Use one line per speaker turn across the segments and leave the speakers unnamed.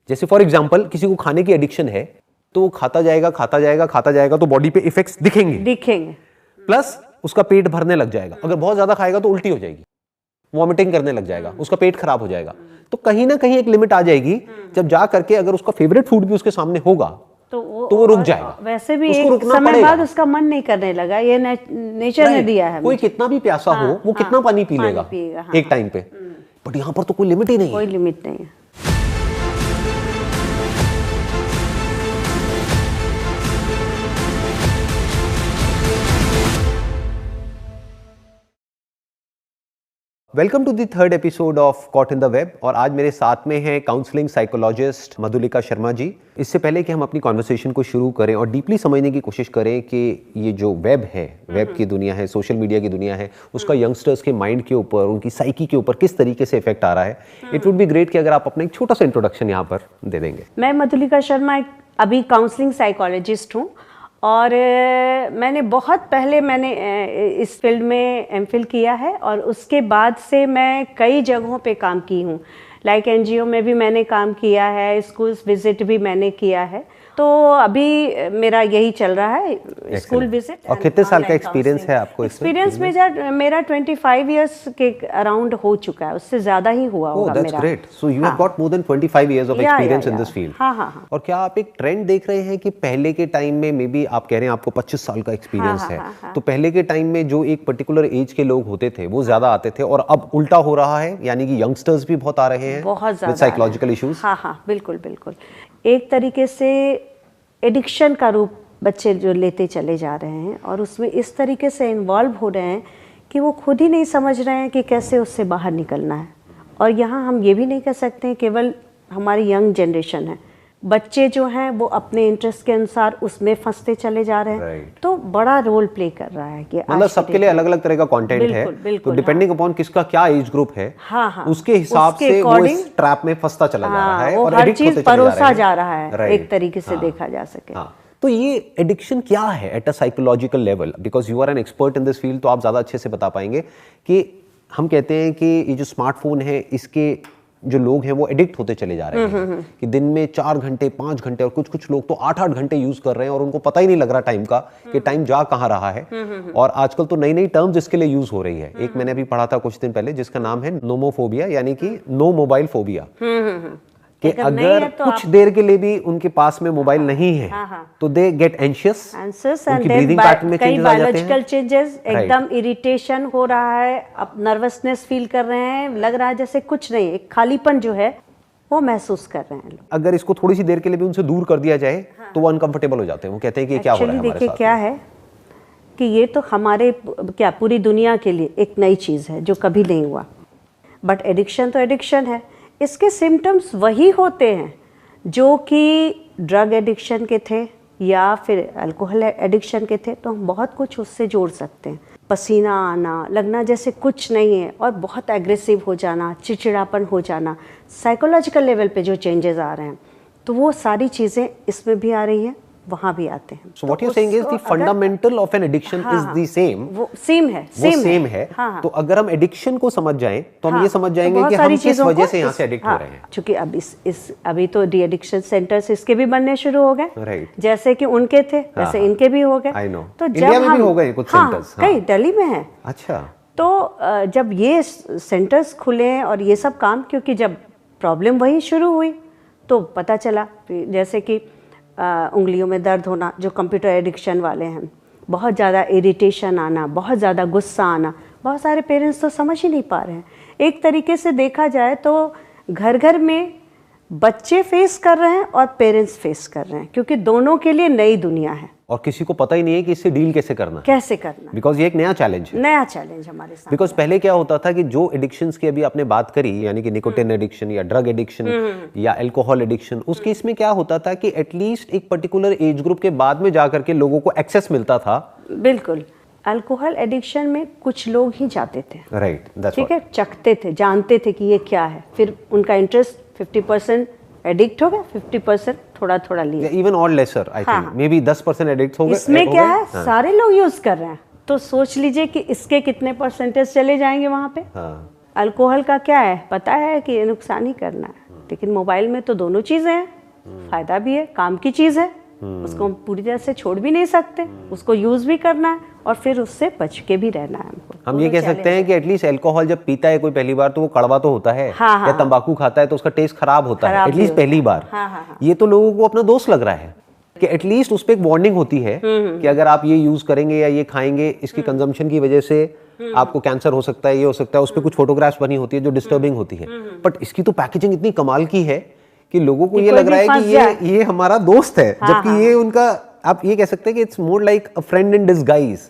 जैसे for example किसी को खाने की एडिक्शन है तो वो खाता जाएगा तो बॉडी पे इफेक्ट्स दिखेंगे प्लस उसका पेट भरने लग जाएगा। अगर बहुत ज्यादा खाएगा तो उल्टी हो जाएगी, वॉमिटिंग करने लग जाएगा, उसका पेट खराब हो जाएगा। तो कहीं ना कहीं एक लिमिट आ जाएगी जब जा करके अगर उसका फेवरेट फूड भी उसके सामने होगा तो वो रुक जाएगा।
वैसे भी एक समय बाद उसका मन नहीं करने लगा, ये नेचर ने दिया है।
कोई कितना भी प्यासा हो वो कितना पानी पी लेगा एक टाइम पे, बट यहाँ पर तो कोई लिमिट ही नहीं है।
कोई लिमिट नहीं है।
Welcome to the third episode of caught in the web. और आज मेरे साथ में है काउंसलिंग साइकोलॉजिस्ट मधुलिका शर्मा जी। इससे पहले कि हम अपनी कॉन्वर्सेशन को शुरू करें और डीपली समझने की कोशिश करें कि ये जो वेब है, वेब की दुनिया है, सोशल मीडिया की दुनिया है, उसका यंगस्टर्स के माइंड के ऊपर, उनकी साइकी के ऊपर किस तरीके से इफेक्ट आ रहा है, इट वुड बी ग्रेट कि अगर आप अपना एक छोटा सा इंट्रोडक्शन यहाँ पर दे देंगे।
मैं मधुलिका शर्मा अभी काउंसलिंग साइकोलॉजिस्ट हूँ और मैंने बहुत पहले इस फील्ड में एमफिल किया है और उसके बाद से मैं कई जगहों पे काम की हूँ। लाइक एनजीओ में भी मैंने काम किया है, स्कूल्स विजिट भी मैंने किया है। तो अभी मेरा यही चल रहा है, स्कूल विजिट।
और कितने साल का एक्सपीरियंस है आपको?
एक्सपीरियंस मेरा 25 इयर्स के अराउंड हो चुका है, उससे ज्यादा ही हुआ होगा मेरा।
That's great. So you have got more than 25 years of experience in this field.
हाँ।
और क्या आप एक ट्रेंड देख रहे हैं कि पहले के टाइम में, मे बी आप कह रहे हैं आपको 25 साल का एक्सपीरियंस है, तो पहले के टाइम में जो एक पर्टिकुलर एज के लोग होते थे वो ज्यादा आते थे और अब उल्टा हो रहा है, यानी कि यंगस्टर्स भी बहुत आ रहे हैं
बहुत ज्यादा
साइकोलॉजिकल इश्यूज?
हाँ, बिल्कुल। एक तरीके से एडिक्शन का रूप बच्चे जो लेते चले जा रहे हैं और उसमें इस तरीके से इन्वॉल्व हो रहे हैं कि वो खुद ही नहीं समझ रहे हैं कि कैसे उससे बाहर निकलना है। और यहाँ हम ये भी नहीं कह सकते हैं केवल हमारी यंग जनरेशन है, बच्चे जो हैं वो अपने इंटरेस्ट के अनुसार उसमें फंसते चले जा रहे हैं। तो बड़ा रोल प्ले कर रहा है कि
मतलब सबके लिए अलग अलग तरह का कंटेंट है, तो डिपेंडिंग अपॉन किसका क्या एज ग्रुप है, उसके हिसाब से वो इस ट्रैप में फंसता चला जा रहा है और
हर चीज परोसा जा रहा है, एक तरीके से देखा जा सके।
तो ये एडिक्शन क्या है at a psychological level? Because you are an expert in this field, तो आप ज्यादा अच्छे से बता पाएंगे कि हम कहते हैं कि ये जो स्मार्टफोन है, इसके जो लोग हैं वो एडिक्ट होते चले जा रहे हैं कि दिन में 4 घंटे 5 घंटे और कुछ लोग तो 8-8 घंटे यूज कर रहे हैं और उनको पता ही नहीं लग रहा टाइम का कि टाइम जा कहाँ रहा है। और आजकल तो नई नई टर्म्स इसके लिए यूज हो रही है। एक मैंने अभी पढ़ा था कुछ दिन पहले जिसका नाम है नोमोफोबिया, यानी कि नो मोबाइल फोबिया, कि अगर तो कुछ देर के लिए भी उनके पास में मोबाइल नहीं है तो दे गेट एंशियस,
उनकी ब्रीदिंग पैटर्न में कई बायोलॉजिकल चेंजेस, एकदम इरिटेशन हो रहा है, अब नर्वसनेस फील कर रहे हैं, लग रहा है जैसे कुछ नहीं, एक खालीपन जो है वो महसूस कर रहे हैं लोग।
अगर इसको थोड़ी सी देर के लिए भी उनसे दूर कर दिया जाए तो वो अनकंफर्टेबल हो जाते हैं, वो कहते हैं कि क्या हो रहा है हमारे साथ।
देखिए क्या है कि ये तो हमारे पूरी दुनिया के लिए एक नई चीज है जो कभी नहीं हुआ, बट एडिक्शन तो एडिक्शन है। इसके सिम्टम्स वही होते हैं जो कि ड्रग एडिक्शन के थे या फिर अल्कोहल एडिक्शन के थे, तो हम बहुत कुछ उससे जोड़ सकते हैं। पसीना आना, लगना जैसे कुछ नहीं है और बहुत एग्रेसिव हो जाना, चिड़चिड़ापन हो जाना, साइकोलॉजिकल लेवल पे जो चेंजेस आ रहे हैं, तो वो सारी चीज़ें इसमें भी आ रही हैं, वहाँ भी आते हैं।
So what you're saying is the fundamental of an addiction is the same.
वो सेम है।
तो अगर हम एडिक्शन को समझ जाएं तो हम ये समझ जाएंगे कि हम किस वजह से यहाँ से एडिक्ट हो रहे हैं।
क्योंकि अब अभी तो डी एडिक्शन सेंटर्स इसके भी बनने शुरू हो गए, जैसे कि उनके थे वैसे इनके भी हो गए।
तो इंडिया में भी हो गए कुछ सेंटर्स,
कई दिल्ली में है।
अच्छा,
तो जब ये सेंटर्स खुले और ये सब काम, क्योंकि जब प्रॉब्लम वही शुरू हुई तो पता चला, जैसे कि उंगलियों में दर्द होना, जो कंप्यूटर एडिक्शन वाले हैं, बहुत ज़्यादा इरिटेशन आना, बहुत ज़्यादा गुस्सा आना, बहुत सारे पेरेंट्स तो समझ ही नहीं पा रहे हैं। एक तरीके से देखा जाए तो घर घर में बच्चे फेस कर रहे हैं और पेरेंट्स फेस कर रहे हैं, क्योंकि दोनों के लिए नई दुनिया है
और किसी को पता ही नहीं है कि इससे डील कैसे करना, बिकॉज ये एक नया चैलेंज
हमारे साथ।
बिकॉज पहले क्या होता था कि जो एडिक्शंस की अभी आपने बात करी, यानी कि निकोटिन एडिक्शन या ड्रग एडिक्शन या अल्कोहल एडिक्शन, उसके इसमें क्या होता था कि एटलीस्ट एक पर्टिकुलर एज ग्रुप के बाद में जाकर के लोगों को एक्सेस मिलता था।
बिल्कुल, अल्कोहल एडिक्शन में कुछ लोग ही जाते थे,
राइट,
ठीक है, चखते थे, जानते थे कि ये क्या है, फिर उनका इंटरेस्ट 50% एडिक्ट हो गया, 50% थोड़ा थोड़ा लिया,
इवन और lesser, I think maybe 10% addict हो गए।
इसमें क्या है, सारे लोग यूज कर रहे हैं, तो सोच लीजिए कि इसके कितने परसेंटेज चले जाएंगे वहां पे। अल्कोहल का क्या है, पता है कि नुकसान ही करना है, लेकिन मोबाइल में तो दोनों चीज़ें हैं, फायदा भी है, काम की चीज़ है, उसको हम पूरी तरह से छोड़ भी नहीं सकते, उसको यूज़ भी करना है और फिर उससे बच के भी रहना है हमको।
हम ये कह सकते हैं कि एटलीस्ट अल्कोहल जब पीता है कोई पहली बार तो वो कड़वा तो होता है,
हाँ,
या तंबाकू खाता है तो उसका टेस्ट खराब होता है एटलीस्ट पहली बार।
हाँ।
ये तो लोगों को अपना दोस्त लग रहा है कि एटलीस्ट उस पर एक वार्निंग होती है कि अगर आप ये यूज करेंगे या ये खाएंगे, इसकी कंजम्पशन की वजह से आपको कैंसर हो सकता है, ये हो सकता है। उस पर कुछ फोटोग्राफ्स बनी होती है जो डिस्टर्बिंग होती है, बट इसकी तो पैकेजिंग इतनी कमाल की है कि लोगों को ये लग रहा है कि ये हमारा दोस्त है, जबकि ये उनका, आप ये कह सकते हैं कि it's more like a friend in disguise.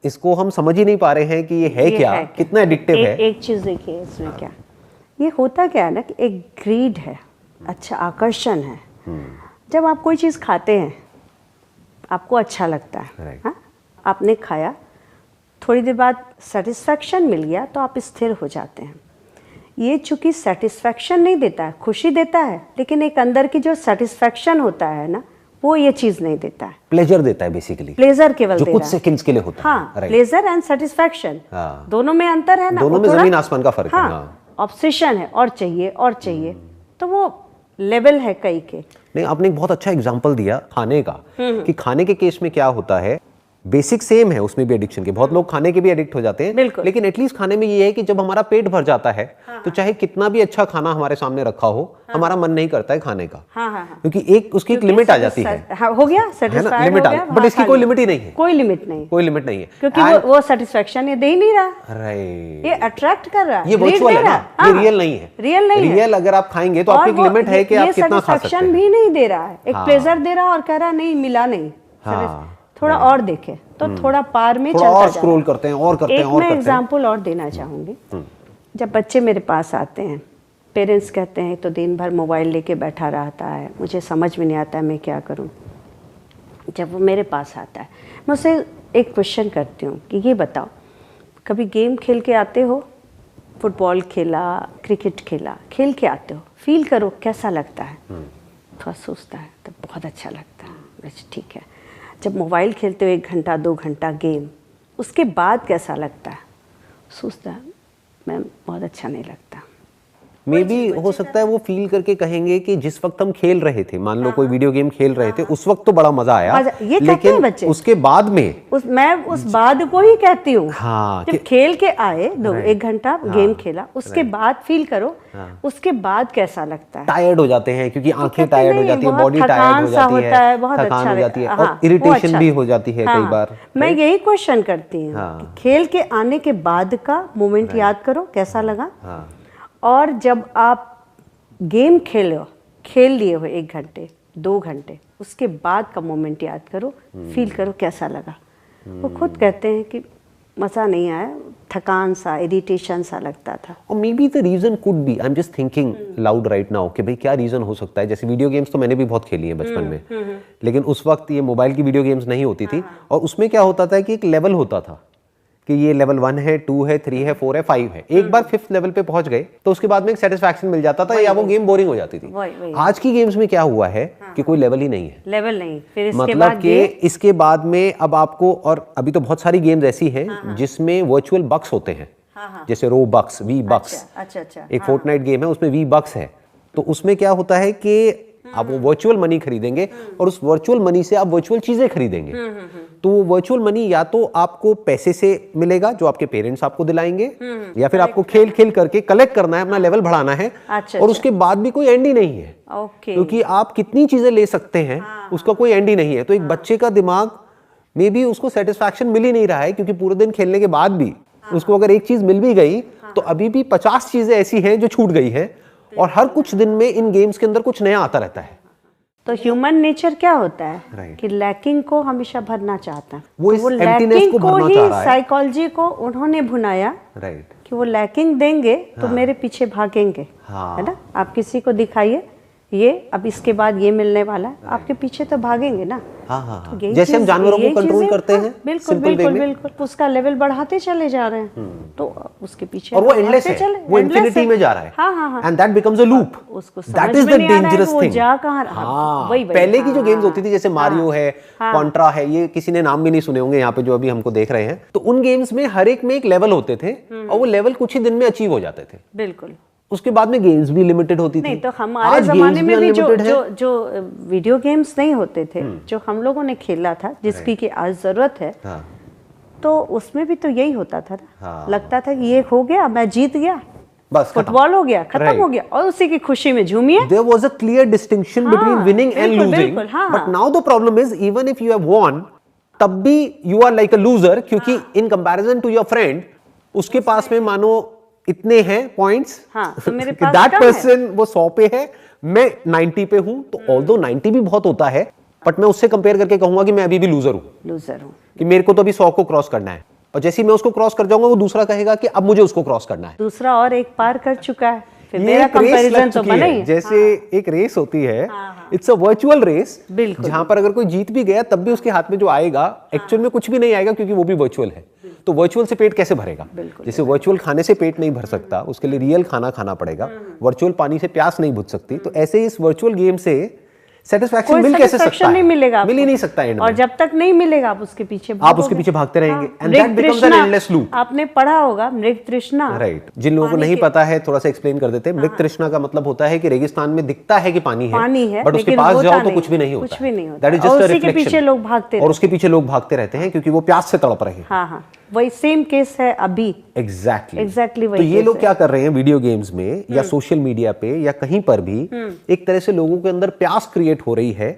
इसको हम समझ ही नहीं पा रहे हैं कि ये है क्या, कितना एडिक्टिव है।
एक चीज देखिए इसमें क्या, ये होता क्या है ना कि एक ग्रीड है, अच्छा आकर्षण है। जब आप कोई चीज़ खाते हैं आपको अच्छा लगता है, हाँ? आपने खाया, थोड़ी देर बाद सेटिस्फैक्शन मिल गया तो आप स्थिर हो जाते हैं। ये चूंकि सेटिस्फैक्शन नहीं देता है, खुशी देता है, लेकिन एक अंदर की जो सेटिस्फैक्शन होता है ना, वो ये चीज़ नहीं देता है।
प्लेजर देता है बेसिकली,
प्लेजर केवल
जो
दे
कुछ
रहा है।
सेकंड्स के लिए होता है।
हाँ, प्लेजर एंड सेटिस्फैक्शन, दोनों में अंतर है ना,
दोनों में जमीन आसमान का फर्क है।
ऑब्सेशन है, और चाहिए और चाहिए, तो वो लेवल है कई के।
नहीं, आपने एक बहुत अच्छा एग्जांपल दिया खाने का, कि खाने के केस में क्या होता है, बेसिक सेम है उसमें भी एडिक्शन के। बहुत लोग खाने के भी एडिक्ट हो जाते हैं, लेकिन एटलीस्ट खाने में ये है कि जब हमारा पेट भर जाता है तो चाहे कितना भी अच्छा खाना हमारे सामने रखा हो, हमारा मन नहीं करता है खाने का, क्योंकि एक उसकी एक लिमिट आ जाती है।
हो गया सेटिस्फाइड,
लिमिट आ, बट इसकी कोई लिमिट ही नहीं है,
कोई लिमिट नहीं,
कोई लिमिट नहीं है,
क्योंकि वो सेटिस्फैक्शन ये दे ही नहीं रहा,
राइट,
ये अट्रैक्ट कर रहा है,
ये वर्चुअल है ना, ये रियल नहीं है।
रियल
अगर आप खाएंगे तो आपकी एक लिमिट है कि आप कितना खा सकते हैं।
भी नहीं दे रहा है, एक प्लेजर दे रहा है और कह रहा नहीं मिला नहीं, थोड़ा और देखे तो थोड़ा पार में चलता
और स्क्रॉल करते हैं और करते हैं और करते हैं।
मैं एग्जांपल और देना चाहूंगी। जब बच्चे मेरे पास आते हैं, पेरेंट्स कहते हैं तो दिन भर मोबाइल लेके बैठा रहता है, मुझे समझ में नहीं आता है मैं क्या करूं। जब वो मेरे पास आता है, मैं उससे एक क्वेश्चन करती हूँ कि ये बताओ, कभी गेम खेल के आते हो, फुटबॉल खेला, क्रिकेट खेला, खेल के आते हो, फील करो कैसा लगता है। थोड़ा सोचता है तो बहुत अच्छा लगता है, ठीक है। जब मोबाइल खेलते हो 1 घंटा 2 घंटा गेम, उसके बाद कैसा लगता है, सोचता है मैम बहुत अच्छा नहीं लगता।
मे बी हो सकता है वो फील करके कहेंगे कि जिस वक्त हम खेल रहे थे, मान लो कोई वीडियो गेम खेल रहे थे, उस वक्त तो बड़ा मजा आया,
ये कहते हैं बच्चे।
उसके बाद में
मैं उस बाद को ही कहती हूँ।
हाँ,
जब खेल के आए 1 घंटा गेम खेला, उसके बाद फील करो, उसके बाद कैसा लगता है।
टायर्ड हो जाते हैं क्योंकि आंखें टायर्ड हो जाती है, बॉडी टायर्ड हो जाती है, थकान हो जाती है और इरिटेशन भी हो जाती है कई बार।
मैं यही क्वेश्चन करती हूँ, खेल के आने के बाद का मोमेंट याद करो कैसा लगा, और जब आप गेम खेल लिए हो 1 घंटे 2 घंटे, उसके बाद का मोमेंट याद करो, फील करो कैसा लगा। वो खुद कहते हैं कि मज़ा नहीं आया, थकान सा, इरिटेशन सा लगता था।
और maybe the reason could be, I am just thinking loud right now कि भाई क्या रीजन हो सकता है। जैसे वीडियो गेम्स तो मैंने भी बहुत खेली है बचपन में, लेकिन उस वक्त ये मोबाइल की वीडियो गेम्स नहीं होती थी, और उसमें क्या होता था कि एक लेवल होता था कि ये लेवल 1 है, 2 है, 3 है, 4 है, 5 है। एक बार 5th लेवल पे पहुंच गए तो उसके बाद में एक सेटिस्फैक्शन मिल जाता था, या वो गेम बोरिंग हो जाती थी। आज की गेम्स में क्या हुआ है कि कोई लेवल ही नहीं है,
लेवल नहीं, फिर इसके
मतलब
बाद
कि इसके बाद में अब आपको, और अभी तो बहुत सारी गेम्स ऐसी हैं जिसमें वर्चुअल बक्स होते हैं, जैसे रो बक्स, वी बक्स।
अच्छा,
एक फोर्टनाइट गेम है उसमें वी बक्स है, तो उसमें क्या होता है कि आप वो वर्चुअल मनी खरीदेंगे और उस वर्चुअल मनी से आप वर्चुअल चीजें खरीदेंगे। तो वो वर्चुअल मनी या तो आपको पैसे से मिलेगा जो आपके पेरेंट्स आपको दिलाएंगे, या फिर आपको खेल खेल करके कलेक्ट करना है, अपना लेवल बढ़ाना है। और उसके बाद भी कोई एंड ही नहीं है, क्योंकि आप कितनी चीजें ले सकते हैं, उसका कोई एंड ही नहीं है। तो एक बच्चे का दिमाग में भी उसको सेटिस्फैक्शन मिल ही नहीं रहा है, क्योंकि पूरे दिन खेलने के बाद भी उसको अगर एक चीज मिल भी गई तो अभी भी 50 चीजें ऐसी हैं जो छूट गई है, और हर कुछ दिन में इन गेम्स के अंदर कुछ नया आता रहता है।
तो ह्यूमन नेचर क्या होता है कि लैकिंग को हमेशा भरना चाहता है।
वो इस एम्प्टीनेस को भरना चाह रहा है।
साइकोलॉजी को उन्होंने भुनाया कि वो लैकिंग देंगे तो मेरे पीछे भागेंगे, है ना। आप किसी को दिखाइए ये अब इसके बाद ये मिलने वाला है, आपके पीछे तो भागेंगे ना।
तो जैसे हम जानवरों को कंट्रोल करते हैं,
बिल्कुल उसका लेवल बढ़ाते चले जा रहे हैं, तो उसके पीछे,
और वो एंडलेस है, वो इंफिनिटी में जा रहा है, and that becomes a loop. That is the dangerous thing. पहले की जो गेम्स होती थी, जैसे मारियो है, कॉन्ट्रा है, ये किसी ने नाम भी नहीं सुने होंगे यहाँ पे जो अभी हमको देख रहे हैं, तो उन गेम्स में हर एक में एक लेवल होते थे, और वो लेवल कुछ ही दिन में अचीव हो जाते थे।
बिल्कुल।
उसके बाद में गेम्स भी लिमिटेड होती थी।
नहीं तो हमारे जमाने में भी जो वीडियो गेम्स नहीं होते थे, जो हम लोगों ने खेला था, जिसकी कि आज जरूरत है, तो उसमें भी तो यही होता था ना। लगता था कि ये हो गया, मैं जीत गया,
बस
फुटबॉल हो गया, खत्म हो गया, और उसी की खुशी में झूमिए।
There was a clear distinction between winning and losing, but now the problem is even if you have won, तब भी you are like a loser, क्योंकि in comparison to your friend, उसके पास में मानो इतने हैं पॉइंट्स,
तो मेरे पास
that person वो 100 पे है, मैं 90 पे हूं, तो although 90 भी बहुत होता है, बट मैं उससे कंपेयर करके कहूंगा कि मैं अभी भी लूजर हूं, कि मेरे को तो अभी 100 को क्रॉस करना है, और जैसे ही मैं उसको क्रॉस कर जाऊंगा वो दूसरा कहेगा कि अब मुझे उसको क्रॉस करना है,
दूसरा और एक पार कर चुका है, फिर मेरा कंपैरिजन तो बना ही है।
जैसे एक रेस होती है, इट्स अ वर्चुअल रेस, जहां पर अगर कोई जीत भी गया तब भी उसके हाथ में जो आएगा एक्चुअल में कुछ भी नहीं आएगा, क्योंकि वो भी वर्चुअल है। तो वर्चुअल से पेट कैसे भरेगा? जैसे वर्चुअल खाने से पेट नहीं भर सकता, उसके लिए रियल खाना खाना पड़ेगा। वर्चुअल पानी से प्यास नहीं बुझ सकती, तो ऐसे इस वर्चुअल गेम से सेटिस्फैक्शन मिल कैसे सकता है?
नहीं मिलेगा,
मिल ही नहीं सकता एंड में।
और जब तक नहीं मिलेगा आप उसके पीछे
भागते रहेंगे, and that becomes an endless loop.
आपने पढ़ा होगा मृग तृष्णा,
राइट? जिन लोगों को नहीं पता है थोड़ा सा एक्सप्लेन कर देते हैं। मृग तृष्णा का मतलब होता है कि रेगिस्तान में दिखता है कि पानी है, बट उसके पास जाओ तो कुछ भी नहीं होता, that is just a reflection,
पीछे लोग भागते,
और उसके पीछे लोग भागते रहते हैं क्योंकि वो प्यास से तड़प रहे हैं।
वही सेम केस है अभी।
एग्जैक्टली तो ये लोग क्या कर रहे हैं वीडियो गेम्स में या सोशल मीडिया पे या कहीं पर भी, एक तरह से लोगों के अंदर प्यास क्रिएट हो रही है,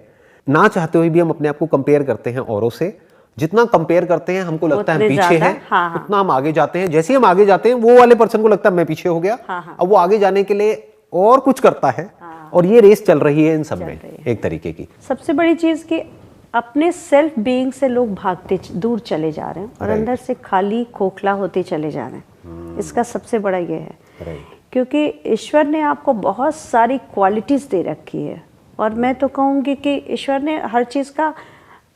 ना चाहते हुए भी हम अपने आप को कंपेयर करते हैं औरों से। जितना कंपेयर करते हैं हमको लगता है हम पीछे हैं, उतना हम आगे जाते हैं। जैसे ही हम आगे जाते हैं वो वाले पर्सन को लगता है मैं पीछे हो गया, अब वो आगे जाने के लिए और कुछ करता है, और ये रेस चल रही है इन सब में एक तरीके की।
सबसे बड़ी चीज कि अपने सेल्फ बीइंग से लोग भागते दूर चले जा रहे हैं और अंदर से खाली खोखला होते चले जा रहे हैं। इसका सबसे बड़ा ये है क्योंकि ईश्वर ने आपको बहुत सारी क्वालिटीज दे रखी है, और मैं तो कहूँगी कि ईश्वर ने हर चीज़ का,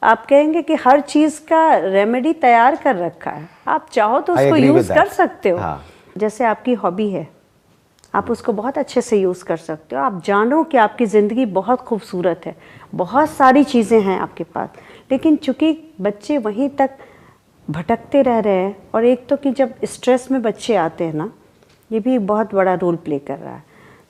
आप कहेंगे कि हर चीज़ का रेमेडी तैयार कर रखा है, आप चाहो तो उसको यूज़ कर सकते हो। जैसे आपकी हॉबी है, आप उसको बहुत अच्छे से यूज़ कर सकते हो। आप जानो कि आपकी ज़िंदगी बहुत खूबसूरत है, बहुत सारी चीज़ें हैं आपके पास, लेकिन चूंकि बच्चे वहीं तक भटकते रह रहे हैं, और एक तो कि जब स्ट्रेस में बच्चे आते हैं ना, ये भी बहुत बड़ा रोल प्ले कर रहा है,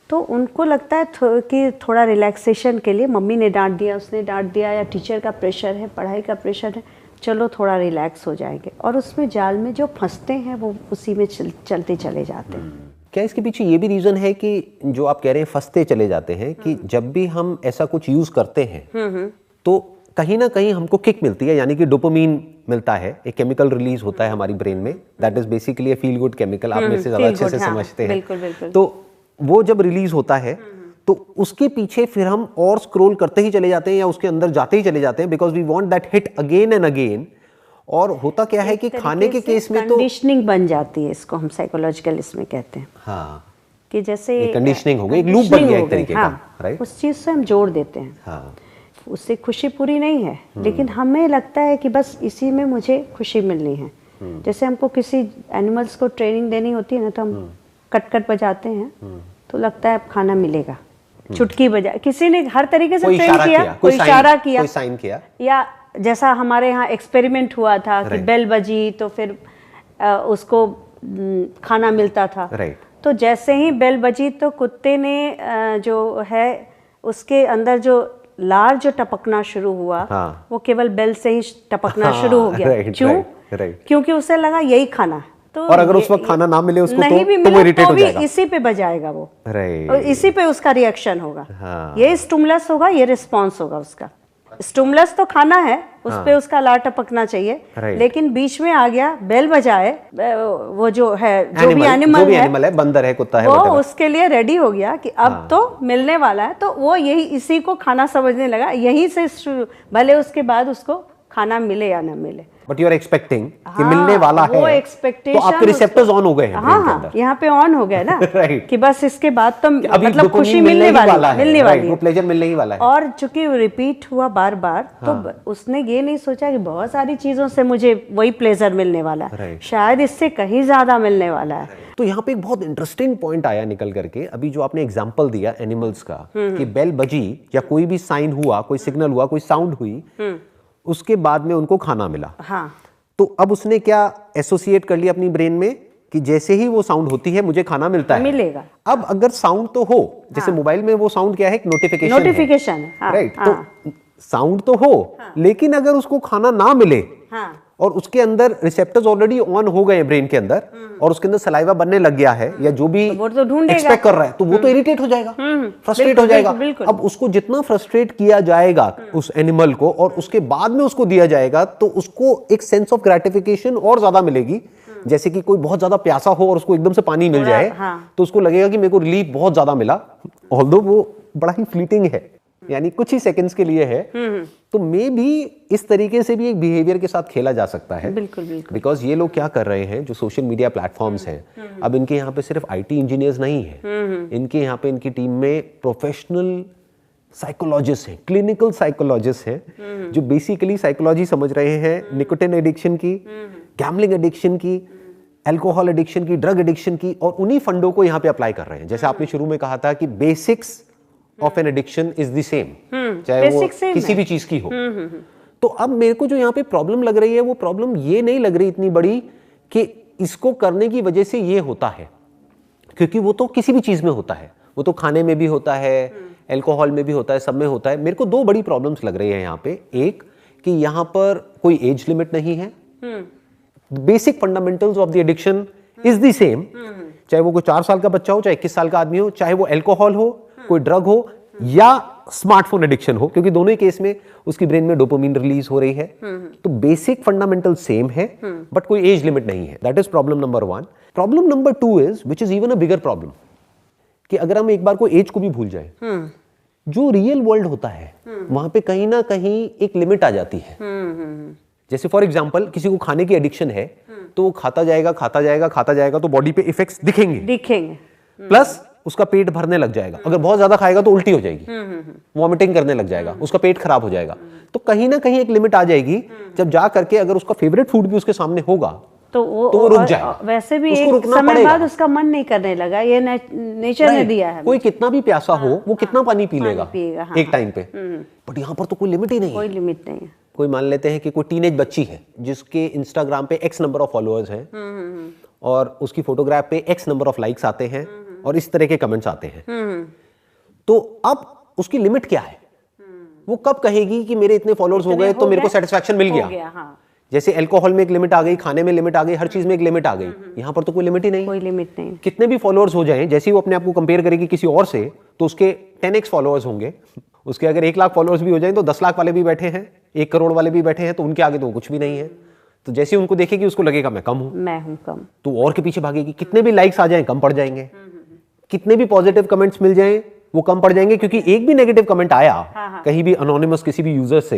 तो उनको लगता है कि थोड़ा रिलैक्सेशन के लिए मम्मी ने डांट दिया, उसने डांट दिया, या टीचर का प्रेशर है, पढ़ाई का प्रेशर है, चलो थोड़ा रिलैक्स हो जाएंगे, और उसमें जाल में जो फंसते हैं वो उसी में चलते चले जाते हैं।
क्या इसके पीछे ये भी रीज़न है कि जो आप कह रहे हैं फंसते चले जाते हैं, कि जब भी हम ऐसा कुछ यूज़ करते हैं तो कहीं ना कहीं हमको किक मिलती है, यानी कि डोपामीन मिलता है, एक केमिकल रिलीज होता है हमारी ब्रेन में, that is basically a feel good chemical. आप में से ज़्यादा अच्छे से समझते हैं।
बिल्कुल।
तो वो जब रिलीज होता है तो उसके पीछे फिर हम और स्क्रॉल करते ही चले जाते हैं या उसके अंदर जाते ही चले जाते हैं, because we want that hit again and again. और होता क्या है कि खाने के केस में तो
कंडीशनिंग बन जाती है, इसको हम साइकोलॉजिकल इसमें कहते हैं।
हाँ,
कि जैसे
कंडीशनिंग हो गई, एक लूप बन गया एक तरीके का, राइट?
उस चीज से हम जोड़ देते हैं।
हाँ,
उससे खुशी पूरी नहीं है, लेकिन हमें लगता है कि बस इसी में मुझे खुशी मिलनी है। जैसे हमको किसी एनिमल्स को ट्रेनिंग देनी होती है ना, तो हम कट बजाते हैं तो लगता है अब खाना मिलेगा, चुटकी बजा, किसी ने हर तरीके से ट्रेन किया, कोई इशारा किया,
कोई साइन किया,
या जैसा हमारे यहाँ एक्सपेरिमेंट हुआ था कि बेल बजी तो फिर उसको खाना मिलता था। तो जैसे ही बेल बजी तो कुत्ते ने जो है उसके अंदर जो लार जो टपकना शुरू हुआ, वो केवल बेल से ही टपकना शुरू हो गया। क्यों? क्योंकि उसे लगा यही खाना है। तो
और अगर उस वक्त खाना ना मिले उसको
नहीं
तो
भी
वो इरिटेट हो जाएगा,
इसी पे बजाएगा वो, और इसी पे उसका रिएक्शन होगा। ये स्टिमुलस होगा, ये रिस्पॉन्स होगा उसका। स्टिमुलस तो खाना है, उस पे उसका लार टपकना चाहिए, लेकिन बीच में आ गया बेल बजाए, वो जो है जो भी एनिमल है,
बंदर है, कुत्ता है,
वो उसके लिए रेडी हो गया कि अब तो मिलने वाला है, तो वो यही इसी को खाना समझने लगा। यहीं से भले उसके बाद उसको खाना मिले या ना मिले,
बट यू आर एक्सपेक्टिंग कि मिलने वाला है,
वो एक्सपेक्टेशन,
तो आपके रिसेप्टर्स ऑन हो गए हैं ब्रेन के अंदर।
यहाँ पे ऑन हो गए ना कि बस इसके बाद तो मतलब खुशी
मिलने वाली है, प्लेजर मिलने ही वाला है।
और चूंकि रिपीट हुआ बार बार, तो उसने ये नहीं सोचा कि बहुत सारी चीजों से मुझे वही प्लेजर मिलने वाला है, शायद इससे कहीं ज्यादा मिलने वाला है।
तो यहाँ पे एक बहुत इंटरेस्टिंग पॉइंट आया निकल करके, अभी जो आपने एग्जांपल दिया एनिमल्स का, कि बेल बजी या कोई भी साइन हुआ, कोई सिग्नल हुआ, कोई साउंड हुई, उसके बाद में उनको खाना मिला। तो अब उसने क्या एसोसिएट कर लिया अपनी ब्रेन में कि जैसे ही वो साउंड होती है मुझे खाना मिलता है,
मिलेगा।
अब अगर साउंड तो हो, जैसे मोबाइल में वो साउंड क्या है, एक नोटिफिकेशन
है, हाँ,
राइट।
हाँ,
तो साउंड तो हो, लेकिन अगर उसको खाना ना मिले,
हाँ,
और उसके अंदर रिसेप्टर्स ऑलरेडी ऑन हो गए हैं ब्रेन के अंदर, और उसके अंदर सलाइवा बनने लग गया है, या जो भी
तो वो तो ढूंढेगा,
एक्सपेक्ट कर रहा है, तो वो तो इरिटेट हो जाएगा, फ्रस्ट्रेट हो जाएगा। अब उसको जितना फ्रस्ट्रेट किया जाएगा उस एनिमल को, और उसके बाद में उसको दिया जाएगा, तो उसको एक सेंस ऑफ ग्रेटिफिकेशन और ज्यादा मिलेगी। जैसे कि कोई बहुत ज्यादा प्यासा हो और उसको एकदम से पानी मिल जाए, तो उसको लगेगा कि मेरे को रिलीफ बहुत ज्यादा मिला, ऑल्दो वो बड़ा ही फ्लीटिंग है, यानी कुछ ही सेकंड्स के लिए है। तो मे बी इस तरीके से भी एक बिहेवियर के साथ खेला जा सकता है।
बिल्कुल बिल्कुल।
बिकॉज ये लोग क्या कर रहे हैं, जो सोशल मीडिया प्लेटफॉर्म्स हैं, अब इनके यहाँ पे सिर्फ आईटी इंजीनियर्स नहीं है, इनके यहाँ पे इनकी टीम में प्रोफेशनल साइकोलॉजिस्ट हैं, क्लिनिकल साइकोलॉजिस्ट हैं, जो बेसिकली साइकोलॉजी समझ रहे हैं निकोटिन एडिक्शन की, गैम्बलिंग एडिक्शन की, अल्कोहल एडिक्शन की, ड्रग एडिक्शन की, और उन्हीं फंडों को यहाँ पे अप्लाई कर रहे हैं। जैसे आपने शुरू में कहा था कि basics of an addiction is the same, चाहे वो किसी भी चीज की हो। तो अब मेरे को जो यहाँ पे प्रॉब्लम लग रही है, वो प्रॉब्लम ये नहीं लग रही इतनी बड़ी कि इसको करने की वजह से ये होता है, क्योंकि वो तो किसी भी चीज में होता है, वो तो खाने में भी होता है, अल्कोहल में भी होता है, सब में होता है। मेरे को दो बड़ी प्रॉब्लम्स लग रही है यहाँ पे। एक कि यहाँ पर कोई एज लिमिट नहीं है, basic fundamentals of the addiction is the same, चाहे वो कोई 4 साल का बच्चा हो, चाहे 21 साल का आदमी हो, चाहे वो अल्कोहल हो, कोई ड्रग हो, या स्मार्टफोन एडिक्शन हो, क्योंकि दोनों ही केस में उसकी ब्रेन में डोपामिन रिलीज हो रही है। तो बेसिक फंडामेंटल सेम है, बट कोई एज लिमिट नहीं है। That is problem number 1। Problem number 2 is, which is even a bigger problem, कि अगर हम एक बार को एज को भी भूल जाए, जो रियल वर्ल्ड होता है वहां पे कहीं ना कहीं एक लिमिट आ जाती है। जैसे फॉर एग्जांपल किसी को खाने की एडिक्शन है, तो वो खाता जाएगा खाता जाएगा खाता जाएगा, तो बॉडी पे इफेक्ट्स दिखेंगे, प्लस उसका पेट भरने लग जाएगा। अगर बहुत ज्यादा खाएगा तो उल्टी हो जाएगी, वॉमिटिंग करने लग जाएगा, उसका पेट खराब हो जाएगा। तो कहीं ना कहीं एक लिमिट आ जाएगी, जब जा करके अगर उसका फेवरेट फूड भी उसके सामने होगा तो वो रुक जाएगा।
वैसे भी एक समय बाद उसका मन नहीं करने लगा, ये नेचर ने दिया है।
कोई कितना भी प्यासा हो, वो कितना पानी पी लेगा एक टाइम पे, बट यहाँ पर तो कोई लिमिट ही नहीं है।
कोई लिमिट नहीं है।
कोई मान लेते हैं कि कोई टीनेज बच्ची है जिसके इंस्टाग्राम पे एक्स नंबर ऑफ फॉलोअर्स हैं, और उसकी फोटोग्राफ पे एक्स नंबर ऑफ लाइक्स आते हैं, और इस तरह के कमेंट्स आते हैं। तो अब उसकी लिमिट क्या है? वो कब कहेगी कि मेरे इतने फॉलोअर्स हो गए तो मेरे को सेटिस्फैक्शन मिल गया?
हाँ।
जैसे अल्कोहल में एक लिमिट आ गई, खाने में लिमिट आ गई, हर चीज में एक लिमिट आ गई। यहाँ पर तो कोई लिमिट ही नहीं।
कोई लिमिट नहीं।
कितने भी फॉलोअर्स हो जाएं, जैसे ही वो अपने आप को कंपेयर करेगी किसी और से, तो उसके 10x फॉलोअर्स होंगे। उसके अगर 1 लाख फॉलोअर्स भी हो जाएं, तो 10 लाख वाले भी बैठे हैं, 1 करोड़ वाले भी बैठे हैं, तो उनके आगे तो कुछ भी नहीं है। तो जैसे उनको देखेगी उसको लगेगा मैं कम हूं,
मैं हूं कम,
तो और के पीछे भागेगी। कितने भी लाइक्स आ जाएं कम पड़ जाएंगे, कितने भी पॉजिटिव कमेंट्स मिल जाएं वो कम पड़ जाएंगे, क्योंकि एक भी नेगेटिव कमेंट आया कहीं भी अनोनिमस किसी भी यूजर से,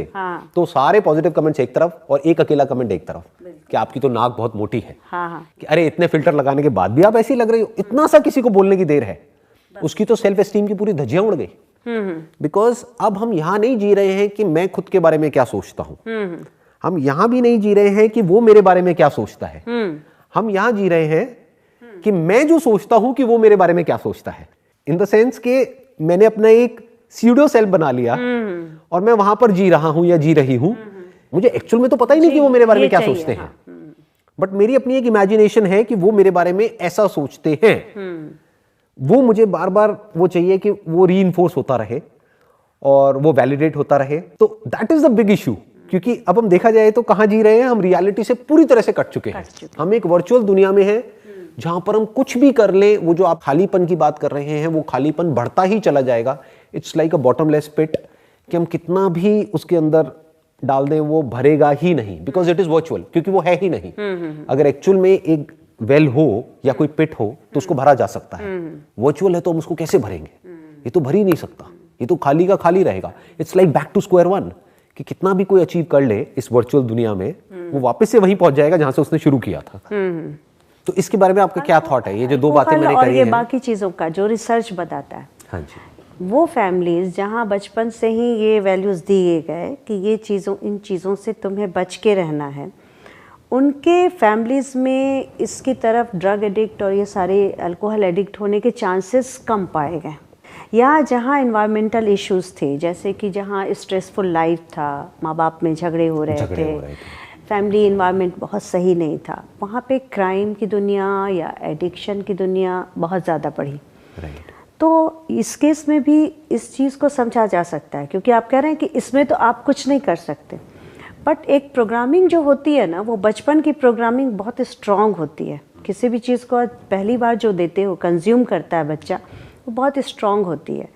तो सारे पॉजिटिव कमेंट्स एक तरफ और एक अकेला कमेंट एक तरफ कि आपकी तो नाक बहुत मोटी है, कि अरे इतने फिल्टर लगाने के बाद भी आप ऐसी लग रही हो। इतना सा किसी को बोलने की देर है, उसकी तो सेल्फ एस्टीम की पूरी धज्जियां उड़ गई। बिकॉज अब हम यहां नहीं जी रहे हैं कि मैं खुद के बारे में क्या सोचता हूं, हम यहां भी नहीं जी रहे हैं कि वो मेरे बारे में क्या सोचता है, हम यहां जी रहे हैं कि मैं जो सोचता हूं कि वो मेरे बारे में क्या सोचता है। इन द सेंस के मैंने अपना एक सीडो सेल्फ बना लिया और मैं वहां पर जी रहा हूं या जी रही हूं। मुझे एक्चुअल में तो पता ही नहीं कि वो मेरे बारे में क्या सोचते हैं, बट मेरी अपनी एक इमेजिनेशन है कि वो मेरे बारे में ऐसा सोचते हैं। वो मुझे बार बार वो चाहिए कि वो रीइंफोर्स होता रहे और वो वैलिडेट होता रहे। तो that is the big issue, क्योंकि अब हम देखा जाए तो कहां जी रहे हैं, हम रियलिटी से पूरी तरह से कट चुके हैं। हम एक वर्चुअल दुनिया में हैं जहां पर हम कुछ भी कर लें, वो जो आप खालीपन की बात कर रहे हैं, वो खालीपन बढ़ता ही चला जाएगा। इट्स लाइक अ बॉटमलेस पिट, कि हम कितना भी उसके अंदर डाल दें वो भरेगा ही नहीं, बिकॉज इट इज वर्चुअल, क्योंकि वो है ही नहीं। अगर एक्चुअल में एक वेल हो या कोई पिट हो तो उसको भरा जा सकता है, वर्चुअल है तो हम उसको कैसे भरेंगे? ये तो भर ही नहीं सकता, ये तो खाली का खाली रहेगा। It's like back to square one, कि कितना भी कोई अचीव कर ले इस वर्चुअल दुनिया में, वो वापस से वहीं पहुंच जाएगा जहां से उसने शुरू किया था। तो इसके बारे में आपका क्या थॉट है? ये जो दो बातें मैंने
और
कही
ये
हैं,
बाकी चीज़ों का जो रिसर्च बताता है,
हाँ जी,
वो फैमिलीज जहाँ बचपन से ही ये वैल्यूज़ दिए गए कि ये इन चीज़ों से तुम्हें बच के रहना है, उनके फैमिलीज में इसकी तरफ ड्रग एडिक्ट और ये सारे अल्कोहल एडिक्ट होने के चांसेस कम पाए गए। या जहाँ इन्वायरमेंटल इश्यूज थे, जैसे कि जहाँ स्ट्रेसफुल लाइफ था, माँ बाप में झगड़े हो रहे थे, फैमिली इन्वायरमेंट बहुत सही नहीं था, वहाँ पे क्राइम की दुनिया या एडिक्शन की दुनिया बहुत ज़्यादा बढ़ी।
राइट।
तो इस केस में भी इस चीज़ को समझा जा सकता है, क्योंकि आप कह रहे हैं कि इसमें तो आप कुछ नहीं कर सकते, बट एक प्रोग्रामिंग जो होती है ना, वो बचपन की प्रोग्रामिंग बहुत स्ट्रांग होती है। किसी भी चीज़ को पहली बार जो देते हो, कंज्यूम करता है बच्चा, वो बहुत स्ट्रांग होती है।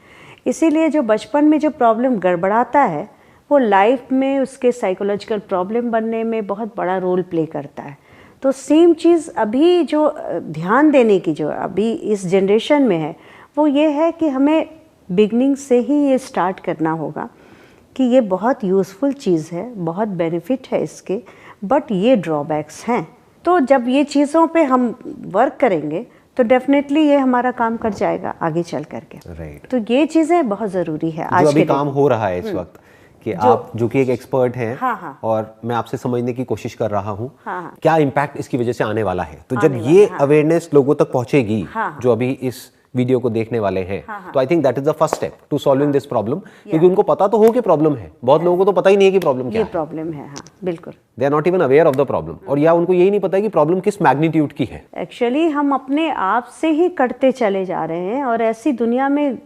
इसीलिए जो बचपन में जो प्रॉब्लम गड़बड़ाता है, वो लाइफ में उसके साइकोलॉजिकल प्रॉब्लम बनने में बहुत बड़ा रोल प्ले करता है। तो सेम चीज़ अभी जो ध्यान देने की जो अभी इस जनरेशन में है, वो ये है कि हमें बिगनिंग से ही ये स्टार्ट करना होगा कि ये बहुत यूज़फुल चीज़ है, बहुत बेनिफिट है इसके, बट ये ड्रॉबैक्स हैं। तो जब ये चीज़ों पे हम वर्क करेंगे तो डेफिनेटली ये हमारा काम कर जाएगा आगे चल करके।
राइट।
तो ये चीज़ें बहुत ज़रूरी है आज
जो
के
अभी
दिन।
काम हो रहा है इस वक्त कि आप जो कि एक एक्सपर्ट हैं,
हाँ, हाँ।
और मैं आपसे समझने की कोशिश कर रहा हूँ
हाँ, हाँ।
क्या इम्पैक्ट इसकी वजह से आने वाला है। तो जब
आने
ये
वाला, हाँ।
अवेयरनेस लोगों तक पहुंचेगी,
हाँ, हाँ।
जो अभी इस वीडियो को देखने वाले हैं,
हाँ।
तो I think that is the first step to solving this problem, क्योंकि उनको पता तो हो कि प्रॉब्लम है, बहुत लोगों को तो पता ही नहीं है कि प्रॉब्लम क्या
ये
है।
प्रॉब्लम है, हाँ बिल्कुल।
They are not even aware of the problem, और या उनको यही नहीं पता है कि प्रॉब्लम किस मैग्नीट्यूड की है।
एक्चुअली हम अपने आप से ही कटते चले जा रहे हैं, और ऐसी दुनिया में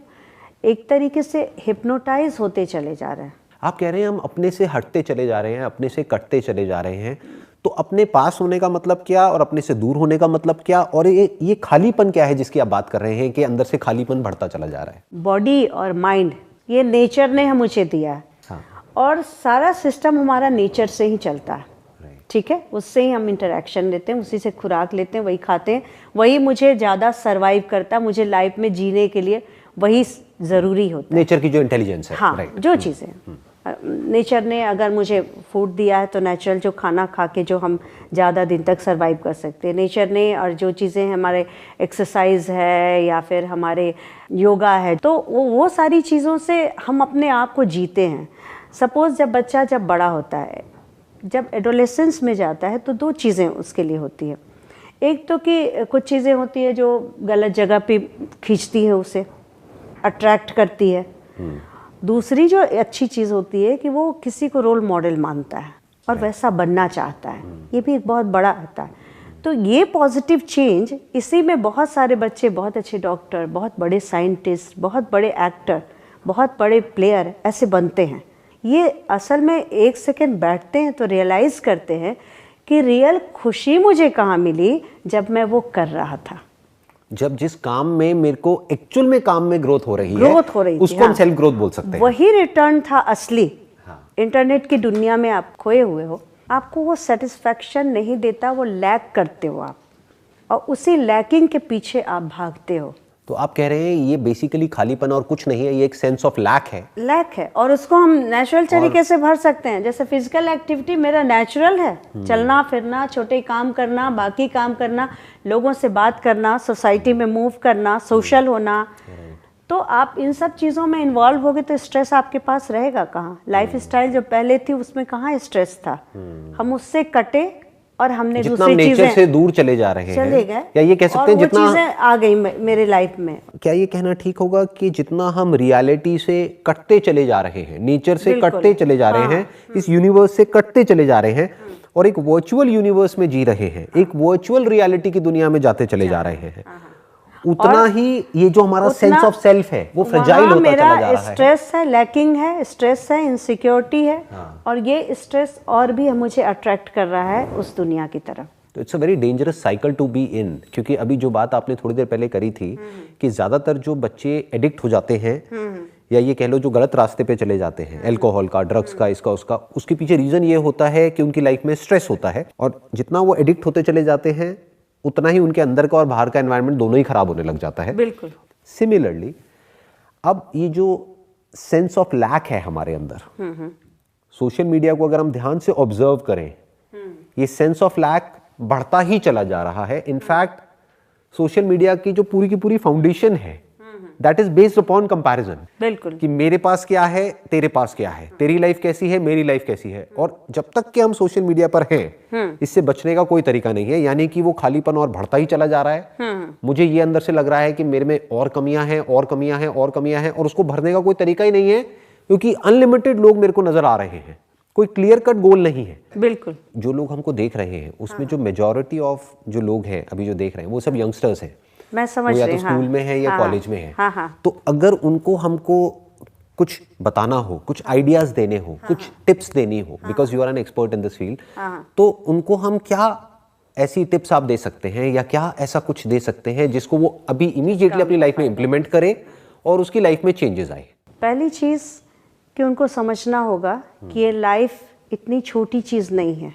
एक तरीके से हिप्नोटाइज होते चले जा रहे हैं।
आप कह रहे हैं हम अपने से हटते चले जा रहे हैं, अपने से कटते चले जा रहे हैं, तो अपने पास होने का मतलब क्या और अपने से दूर होने का मतलब क्या, और ये खालीपन क्या है जिसकी आप बात कर रहे हैं कि अंदर से खालीपन बढ़ता चला जा रहा है।
बॉडी और माइंड ये नेचर ने हम मुझे दिया है,
हाँ।
और सारा सिस्टम हमारा नेचर से ही चलता है, ठीक है, उससे ही हम इंटरेक्शन लेते हैं, उसी से खुराक लेते हैं, वही खाते हैं, वही मुझे ज़्यादा सरवाइव करता है, मुझे लाइफ में जीने के लिए वही ज़रूरी होता है।
नेचर की जो इंटेलिजेंस है।
हाँ, जो चीज़ें नेचर ने अगर मुझे फूड दिया है, तो नेचुरल जो खाना खा के जो हम ज़्यादा दिन तक सरवाइव कर सकते हैं नेचर ने, और जो चीज़ें हमारे एक्सरसाइज है या फिर हमारे योगा है, तो वो सारी चीज़ों से हम अपने आप को जीते हैं। सपोज़ जब बच्चा जब बड़ा होता है, जब एडोलेसेंस में जाता है, तो दो चीज़ें उसके लिए होती है। एक तो कि कुछ चीज़ें होती है जो गलत जगह पे खींचती है, उसे अट्रैक्ट करती है। दूसरी जो अच्छी चीज़ होती है कि वो किसी को रोल मॉडल मानता है और वैसा बनना चाहता है, ये भी एक बहुत बड़ा आता है। तो ये पॉजिटिव चेंज, इसी में बहुत सारे बच्चे बहुत अच्छे डॉक्टर, बहुत बड़े साइंटिस्ट, बहुत बड़े एक्टर, बहुत बड़े प्लेयर ऐसे बनते हैं। ये असल में एक सेकंड बैठते हैं तो रियलाइज़ करते हैं कि रियल खुशी मुझे कहाँ मिली, जब मैं वो कर रहा था,
जब जिस काम में मेरे को एक्चुअल में काम में ग्रोथ हो रही है, उसको हम
हाँ।
सेल्फ ग्रोथ बोल सकते हैं।
वही रिटर्न था असली।
हाँ।
इंटरनेट की दुनिया में आप खोए हुए हो, आपको वो सेटिस्फैक्शन नहीं देता, वो लैक करते हो आप, और उसी लैकिंग के पीछे आप भागते हो।
तो आप कह रहे हैं ये बेसिकली खालीपन और कुछ नहीं है, ये एक सेंस ऑफ लैक है,
और उसको हम नेचुरल तरीके से भर सकते हैं। जैसे फिजिकल एक्टिविटी मेरा नेचुरल है, चलना फिरना, छोटे काम करना, बाकी काम करना, लोगों से बात करना, सोसाइटी में मूव करना, सोशल होना। तो आप इन सब चीज़ों में इन्वॉल्व होगे तो स्ट्रेस आपके पास रहेगा कहाँ। लाइफ स्टाइल जो पहले थी उसमें कहाँ स्ट्रेस था, हम उससे कटे और हमने
जितना
दूसरी
नेचर
चीजें
से दूर चले जा रहे
चले गए,
या ये कह सकते हैं जितना
चीजें आ गई मेरे लाइफ में।
क्या ये कहना ठीक होगा कि जितना हम रियलिटी से कटते चले जा रहे हैं, नेचर से कटते चले जा रहे हैं, इस यूनिवर्स से कटते चले जा रहे हैं और एक वर्चुअल यूनिवर्स में जी रहे हैं, एक वर्चुअल रियलिटी की दुनिया में जाते चले जा रहे हैं, उतना ही ये जो हमारा सेंस ऑफ सेल्फ है वो फ्रेजाइल होता चला जा रहा है।
स्ट्रेस है, लैकिंग है, स्ट्रेस है, इनसिक्योरिटी है, और ये स्ट्रेस और भी मुझे अट्रैक्ट कर रहा है उस दुनिया की तरफ।
तो it's a very dangerous cycle to be in, क्योंकि अभी जो बात आपने थोड़ी देर पहले करी थी कि ज्यादातर जो बच्चे एडिक्ट हो जाते हैं या ये कह लो जो गलत रास्ते पे चले जाते हैं, अल्कोहल का, ड्रग्स का, इसका उसका, उसके पीछे रीजन ये होता है कि उनकी लाइफ में स्ट्रेस होता है, और जितना वो एडिक्ट होते चले जाते हैं उतना ही उनके अंदर का और बाहर का एनवायरनमेंट दोनों ही खराब होने लग जाता है।
बिल्कुल।
सिमिलरली अब ये जो सेंस ऑफ लैक है हमारे अंदर, सोशल मीडिया को अगर हम ध्यान से ऑब्जर्व करें, ये सेंस ऑफ लैक बढ़ता ही चला जा रहा है। इनफैक्ट सोशल मीडिया की जो पूरी की पूरी फाउंडेशन है that is based upon comparison.
बिल्कुल,
कि मेरे पास क्या है, तेरे पास क्या है, तेरी लाइफ कैसी है, मेरी लाइफ कैसी है। और जब तक कि हम सोशल मीडिया पर हैं, इससे बचने का कोई तरीका नहीं है, यानी कि वो खालीपन और बढ़ता ही चला जा रहा है। मुझे ये अंदर से लग रहा है कि मेरे में और कमियां हैं, और कमियां हैं, और कमियां हैं, और उसको भरने का कोई तरीका ही नहीं है, क्योंकि अनलिमिटेड लोग मेरे को नजर आ रहे हैं कोई क्लियर कट गोल नहीं है।
बिल्कुल।
जो लोग हमको देख रहे हैं उसमें जो मेजॉरिटी ऑफ जो लोग हैं अभी जो देख रहे हैं वो सब यंगस्टर्स हैं।
मैं समझ
वो या
रही
तो
हूँ,
स्कूल में है या
हाँ,
कॉलेज में है।
हाँ, हाँ।
तो अगर उनको हमको कुछ बताना हो, कुछ आइडियाज देने हो, कुछ टिप्स देनी हो, because you are an expert in this field, तो उनको हम क्या ऐसी टिप्स आप दे सकते हैं या क्या ऐसा कुछ दे सकते हैं जिसको वो अभी इमीडिएटली अपनी लाइफ में इंप्लीमेंट करे और उसकी लाइफ में चेंजेस आए?
पहली चीज़ कि उनको समझना होगा कि ये लाइफ इतनी छोटी चीज़ नहीं है।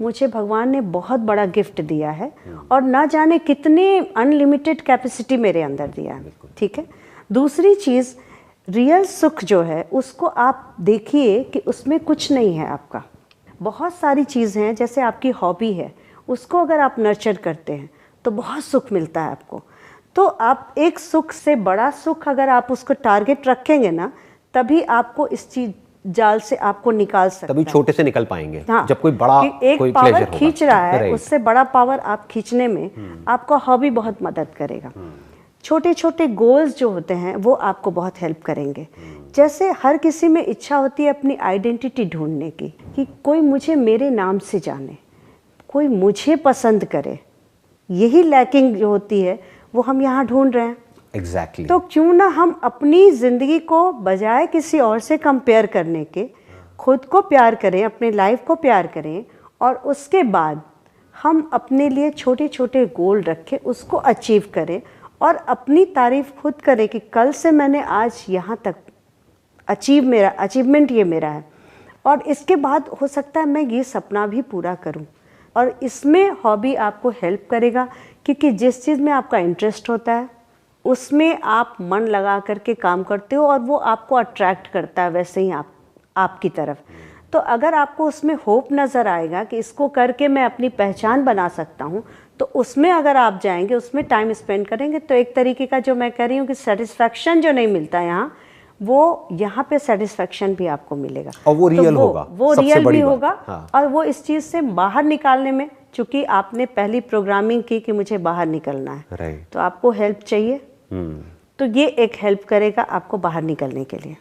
मुझे भगवान ने बहुत बड़ा गिफ्ट दिया है और ना जाने कितने अनलिमिटेड कैपेसिटी मेरे अंदर दिया है, ठीक है। दूसरी चीज़, रियल सुख जो है उसको आप देखिए कि उसमें कुछ नहीं है आपका। बहुत सारी चीज़ हैं, जैसे आपकी हॉबी है, उसको अगर आप नर्चर करते हैं तो बहुत सुख मिलता है आपको। तो आप एक सुख से बड़ा सुख अगर आप उसको टारगेट रखेंगे ना, तभी आपको इस चीज जाल से आपको निकाल सकता
तभी
है।
छोटे से निकल पाएंगे।
हाँ,
जब कोई बड़ा
एक
कोई
पावर
प्लेजर
खींच रहा है,
Right.
उससे बड़ा पावर आप खींचने में आपका हॉबी बहुत मदद करेगा। छोटे छोटे गोल्स जो होते हैं वो आपको बहुत हेल्प करेंगे। जैसे हर किसी में इच्छा होती है अपनी आइडेंटिटी ढूंढने की, कि कोई मुझे मेरे नाम से जाने, कोई मुझे पसंद करे। यही लैकिंग जो होती है वो हम यहाँ ढूंढ रहे हैं।
Exactly.
तो क्यों ना हम अपनी ज़िंदगी को बजाय किसी और से कंपेयर करने के खुद को प्यार करें, अपने लाइफ को प्यार करें, और उसके बाद हम अपने लिए छोटे छोटे गोल रखें, उसको अचीव करें और अपनी तारीफ खुद करें कि कल से मैंने आज यहाँ तक अचीवमेंट ये मेरा है, और इसके बाद हो सकता है मैं ये सपना भी पूरा करूं। और इसमें हॉबी आपको हेल्प करेगा, क्योंकि जिस चीज़ में आपका इंटरेस्ट होता है उसमें आप मन लगा करके काम करते हो और वो आपको अट्रैक्ट करता है वैसे ही आपकी तरफ। तो अगर आपको उसमें होप नज़र आएगा कि इसको करके मैं अपनी पहचान बना सकता हूँ, तो उसमें अगर आप जाएंगे, उसमें टाइम स्पेंड करेंगे, तो एक तरीके का जो मैं कह रही हूँ कि सेटिस्फैक्शन जो नहीं मिलता यहाँ, वो यहाँ पे सेटिस्फैक्शन भी आपको मिलेगा
और वो रियल होगा,
वो
सबसे
रियल
बड़ी
भी
बात।
होगा।
हाँ।
और वो इस चीज़ से बाहर निकालने में, चूंकि आपने पहली प्रोग्रामिंग की कि मुझे बाहर निकलना है,
Right.
तो आपको हेल्प चाहिए, तो ये एक हेल्प करेगा आपको बाहर निकलने के लिए,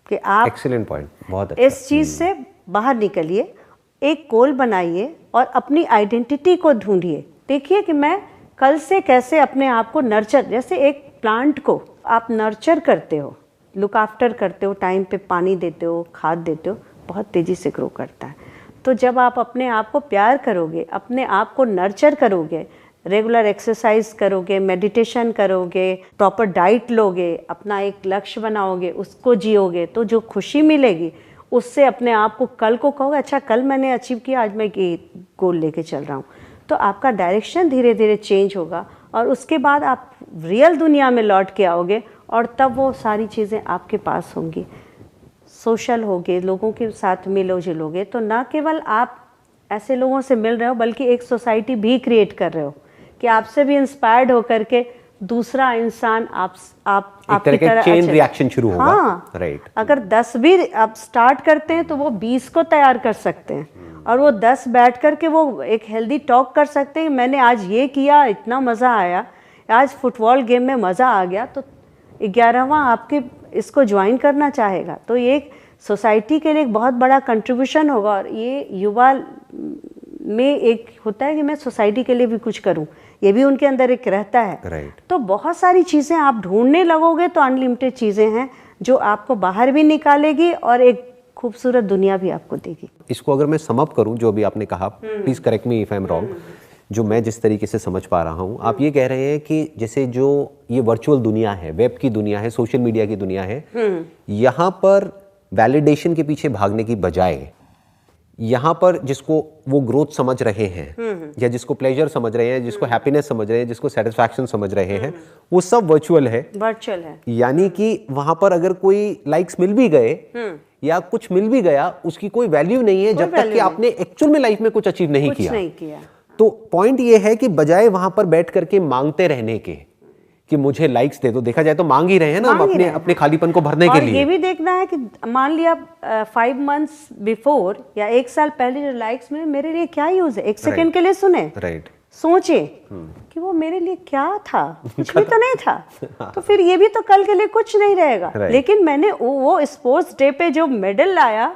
कि आप
एक्सीलेंट पॉइंट, बहुत अच्छा।
इस चीज़ से बाहर निकलिए, एक गोल बनाइए और अपनी आइडेंटिटी को ढूंढिए। देखिए कि मैं कल से कैसे अपने आप को नर्चर, जैसे एक प्लांट को आप नर्चर करते हो, लुक आफ्टर करते हो, टाइम पे पानी देते हो, खाद देते हो, बहुत तेज़ी से ग्रो करता है। तो जब आप अपने आप को प्यार करोगे, अपने आप को नर्चर करोगे, रेगुलर एक्सरसाइज करोगे, मेडिटेशन करोगे, प्रॉपर डाइट लोगे, अपना एक लक्ष्य बनाओगे, उसको जियोगे, तो जो खुशी मिलेगी उससे अपने आप को कल को कहोगे अच्छा कल मैंने अचीव किया, आज मैं ये गोल लेके चल रहा हूँ। तो आपका डायरेक्शन धीरे धीरे चेंज होगा और उसके बाद आप रियल दुनिया में लौट के आओगे और तब वो सारी चीज़ें आपके पास होंगी। सोशल होगे, लोगों के साथ मिलो जुलोगे, तो ना केवल आप ऐसे लोगों से मिल रहे हो बल्कि एक सोसाइटी भी क्रिएट कर रहे हो कि आपसे भी इंस्पायर्ड होकर के दूसरा इंसान आपकी तरह
चेन रिएक्शन शुरू होगा।
हाँ,
राइट।
अगर 10 भी आप स्टार्ट करते हैं तो वो 20 को तैयार कर सकते हैं और वो 10 बैठ करके वो एक हेल्दी टॉक कर सकते हैं। मैंने आज ये किया, इतना मज़ा आया, आज फुटबॉल गेम में मज़ा आ गया, तो 11वां आपके इसको ज्वाइन करना चाहेगा। तो ये एक सोसाइटी के लिए एक बहुत बड़ा कंट्रीब्यूशन होगा और ये युवा में एक होता है कि मैं सोसाइटी के लिए भी कुछ करूं, ये भी उनके अंदर एक रहता है।
Right.
तो बहुत सारी चीज़ें आप ढूंढने लगोगे तो अनलिमिटेड चीज़ें हैं जो आपको बाहर भी निकालेगी और एक खूबसूरत दुनिया भी आपको देगी।
इसको अगर मैं सम अप करूं, जो अभी आपने कहा, please correct me if I am wrong, जो मैं जिस तरीके से समझ पा रहा हूं, आप ये कह रहे हैं कि जैसे जो ये वर्चुअल दुनिया है, वेब की दुनिया है, सोशल मीडिया की दुनिया है, यहाँ पर वैलिडेशन के पीछे भागने की बजाय यहाँ पर जिसको वो ग्रोथ समझ रहे हैं या जिसको प्लेजर समझ रहे हैं, जिसको हैप्पीनेस समझ रहे हैं, जिसको सेटिस्फैक्शन समझ रहे हैं, वो सब वर्चुअल है।
वर्चुअल है,
यानी कि वहां पर अगर कोई लाइक्स मिल भी गए या कुछ मिल भी गया, उसकी कोई वैल्यू नहीं है जब तक कि आपने एक्चुअल में लाइफ में कुछ अचीव नहीं किया। तो पॉइंट ये है कि बजाय वहां पर बैठ करके मांगते रहने के कि मुझे लाइक्स दे दो, देखा जाए तो मांग ही रहे हैं ना हम अपने खालीपन को भरने के लिए।
ये भी देखना है कि मान लिया 5 मंथ्स बिफोर या 1 साल पहले जो लाइक्स में मेरे लिए क्या यूज है, 1 सेकंड के लिए सुने,
राइट,
सोचे कि वो मेरे लिए क्या था, कुछ भी तो नहीं था। तो फिर ये भी तो कल के लिए कुछ नहीं रहेगा। लेकिन मैंने वो स्पोर्ट्स डे पे जो मेडल लाया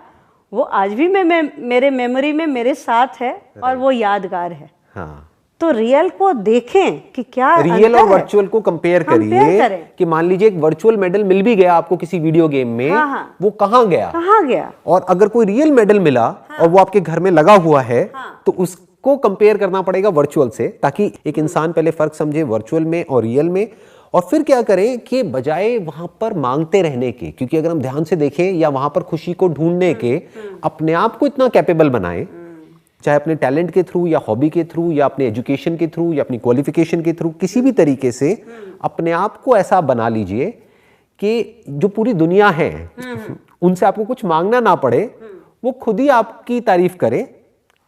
वो आज भी मेरे मेमोरी में मेरे साथ है और वो यादगार है।
हाँ,
तो रियल को देखें कि क्या
रियल और वर्चुअल को कंपेयर करिए
करें।
कि मान लीजिए एक वर्चुअल मेडल मिल भी गया आपको किसी वीडियो गेम में,
हाँ।
वो कहाँ गया, और अगर कोई रियल मेडल मिला और वो आपके घर में लगा हुआ है, तो उसको कंपेयर करना पड़ेगा वर्चुअल से, ताकि एक इंसान पहले फर्क समझे वर्चुअल में और रियल में। और फिर क्या करें कि बजाय वहां पर मांगते रहने के, क्योंकि अगर हम ध्यान से देखें, या वहां पर खुशी को ढूंढने के, अपने आप को इतना कैपेबल बनाएं, चाहे अपने टैलेंट के थ्रू या हॉबी के थ्रू या अपने एजुकेशन के थ्रू या अपनी क्वालिफिकेशन के थ्रू, किसी भी तरीके से अपने आप को ऐसा बना लीजिए कि जो पूरी दुनिया है उनसे आपको कुछ मांगना ना पड़े, वो खुद ही आपकी तारीफ करे।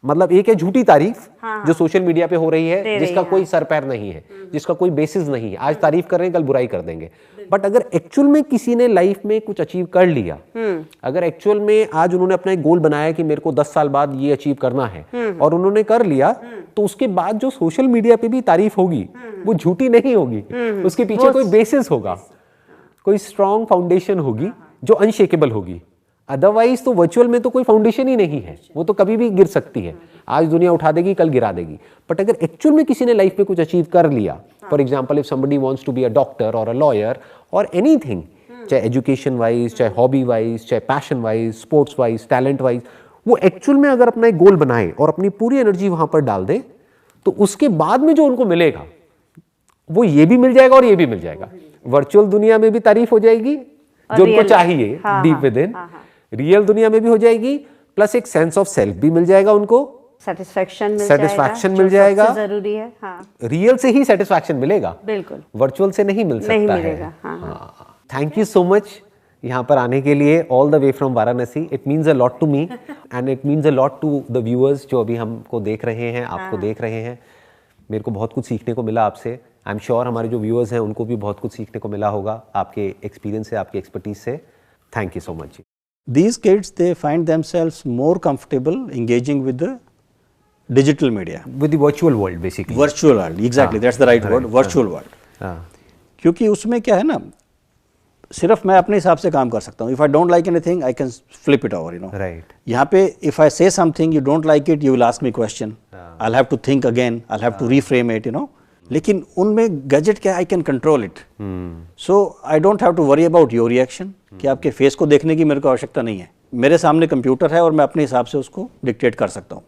मतलब एक है झूठी तारीफ, जो सोशल मीडिया पे हो रही है, जिसका कोई सर पैर नहीं है, जिसका कोई बेसिस नहीं है। आज तारीफ कर रहे हैं, कल बुराई कर देंगे। बट अगर एक्चुअल में किसी ने लाइफ में कुछ अचीव कर लिया, अगर एक्चुअल में आज उन्होंने अपना एक गोल बनाया कि मेरे को 10 साल बाद ये अचीव करना है, और उन्होंने कर लिया, तो उसके बाद जो सोशल मीडिया पे भी तारीफ होगी वो झूठी नहीं होगी, उसके पीछे कोई बेसिस होगा, कोई स्ट्रॉन्ग फाउंडेशन होगी जो अनशेकेबल होगी। अदरवाइज तो वर्चुअल में तो कोई फाउंडेशन ही नहीं है, वो तो कभी भी गिर सकती है। आज दुनिया उठा देगी, कल गिरा देगी। बट अगर एक्चुअल में किसी ने लाइफ में कुछ अचीव कर लिया, for example if somebody wants to be a doctor और अ लॉयर और एनीथिंग, चाहे एजुकेशन वाइज, चाहे हॉबी वाइज, चाहे passion wise, sports wise, talent wise, वो एक्चुअल में अगर अपना एक गोल बनाए और अपनी पूरी एनर्जी वहां पर डाल दे, तो उसके बाद में जो उनको मिलेगा वो ये भी मिल जाएगा और ये भी मिल जाएगा। वर्चुअल दुनिया में भी तारीफ हो जाएगी जो उनको चाहिए डीप विद इन, रियल दुनिया में भी हो जाएगी, प्लस एक सेंस ऑफ सेल्फ भी मिल जाएगा उनको, सेटिस्फैक्शन मिल जाएगा।
जरूरी है।
रियल से ही सेटिस्फैक्शन मिलेगा,
बिल्कुल
वर्चुअल से नहीं मिल सकता
मिलेगा।
थैंक यू सो मच यहाँ पर आने के लिए, all the way from Varanasi. It means a lot to me and it means a lot to the viewers जो अभी हमको देख रहे हैं, आपको देख रहे हैं। मेरे को बहुत कुछ सीखने को मिला आपसे। आई एम श्योर हमारे जो व्यूअर्स हैं उनको भी बहुत कुछ सीखने को मिला होगा आपके एक्सपीरियंस से, आपके एक्सपर्टीज से। Thank you so much.
These kids, they find themselves more comfortable engaging with the digital media.
With the virtual world basically.
Virtual world, exactly, that's the right word, virtual world. क्योंकि उसमें क्या है ना, सिर्फ मैं अपने हिसाब से काम कर सकता हूँ. If I don't like anything, I can flip it over, you know.
Right.
यहाँ पे if I say something, you don't like it, you will ask me question. I'll have to think again, I'll have to reframe it, you know. लेकिन उनमें gadget क्या, I can control it, so I don't have to worry about your reaction, कि आपके face को देखने की मेरे को आवश्यकता नहीं है। मेरे सामने कंप्यूटर है और मैं अपने हिसाब से उसको डिक्टेट कर सकता हूँ।